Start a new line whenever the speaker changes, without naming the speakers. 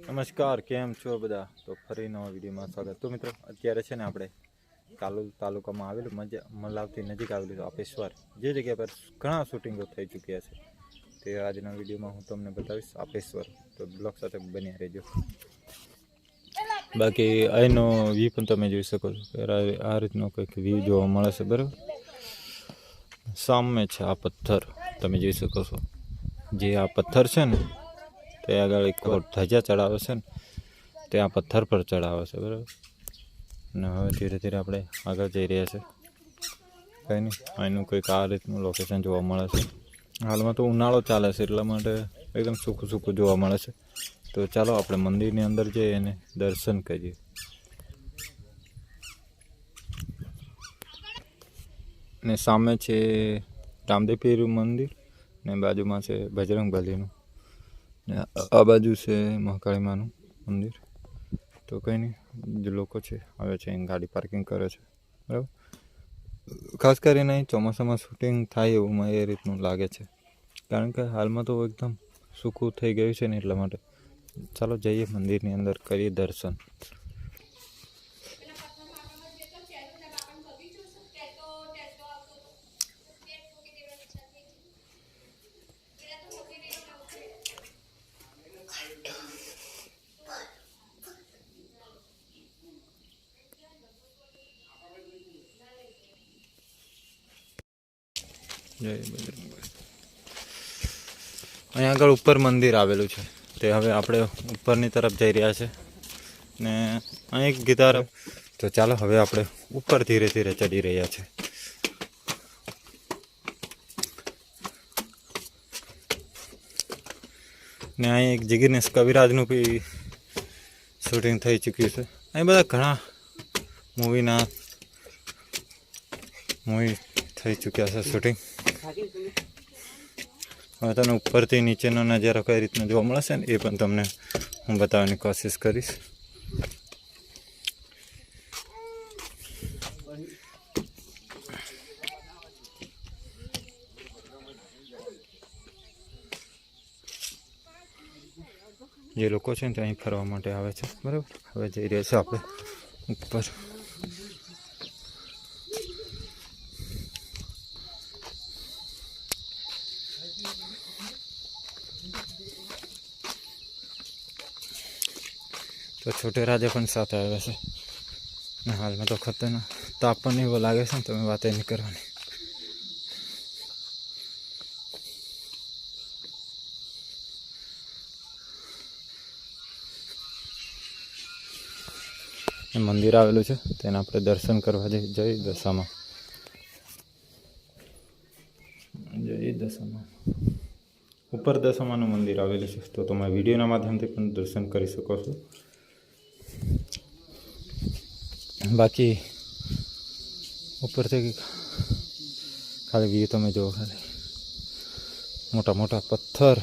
નમસ્કાર, કેમ છો બધા? તો ફરી નવા વિડીયોમાં સ્વાગત. તો મિત્રો અત્યારે છે ને આપણે કાલોલ તાલુકામાં આવેલું મલાવથી નજીક આવેલું આપેશ્વર, જે જગ્યા પર ઘણા શૂટિંગો થઈ ચૂક્યા છે તે આજના વિડીયોમાં હું તમને બતાવીશ આપેશ્વર. તો બ્લોગ સાથે બન્યા રહેજો. બાકી અહીંનો વ્યૂ પણ તમે જોઈ શકો છો. આ રીતનો કંઈક વ્યૂ જોવા મળે છે, બરાબર. સામે છે આ પથ્થર, તમે જોઈ શકો છો. જે આ પથ્થર છે ને તે આગળ એક ધજા ચડાવે છે ને તે આ પથ્થર પર ચડાવે છે, બરાબર. અને હવે ધીરે ધીરે આપણે આગળ જઈ રહ્યા છે. કંઈ નહીં, અહીંનું કંઈક આ રીતનું લોકેશન જોવા મળે છે. હાલમાં તો ઉનાળો ચાલે છે એટલા માટે એકદમ સૂકું સૂકું જોવા મળે છે. તો ચાલો આપણે મંદિરની અંદર જઈએ અને દર્શન કરીએ. ને સામે છે રામદેવ પીર મંદિર ને બાજુમાં છે બજરંગબલીનું, ને આ બાજુ છે મહાકાળી માનું મંદિર. તો કંઈ નહીં, જે લોકો છે આવે છે અહીં ગાડી પાર્કિંગ કરે છે, બરાબર. ખાસ કરીને ચોમાસામાં શૂટિંગ થાય એવું મને એ રીતનું લાગે છે, કારણ કે હાલમાં તો એકદમ સૂકું થઈ ગયું છે ને એટલા માટે. ચાલો જઈએ મંદિરની અંદર, કરીએ દર્શન. જય બજરંગબલી. અહીંયા આગળ ઉપર મંદિર આવેલું છે, તે હવે આપણે ઉપરની તરફ જઈ રહ્યા છે ને અહીં એક ગીતાર. તો ચાલો હવે આપણે ઉપર ધીરે ધીરે ચડી રહ્યા છે. ને અહીં એક જિગ્નેશ કવિરાજનું બી શૂટિંગ થઈ ચૂક્યું છે. અહીં બધા ઘણા મૂવી થઈ ચૂક્યા છે શૂટિંગ. હવે તમને ઉપરથી નીચેનો નજારો કઈ રીતનો જોવા મળશે ને એ પણ તમને હું બતાવવાની કોશિશ કરીશ. જે લોકો છે ને તે અહીં ફરવા માટે આવે છે, બરાબર. હવે જઈ રહ્યા છે આપણે ઉપર. તો છોટે રાજા પણ સાથે આવ્યા છે ને હાલમાં તો ખતરનાક તાપ પણ એવો લાગે છે ને તમે વાત નહીં કરવાની. મંદિર આવેલું છે તેના આપણે દર્શન કરવા જય દશામાં. જય દશામાં ઉપર દશામાનું મંદિર આવેલું છે, તો તમે વિડીયોના માધ્યમથી પણ દર્શન કરી શકો છો. બાકી ઉપરથી ખાલી વ્યૂ તમે જુઓ, ખાલી મોટા મોટા પથ્થર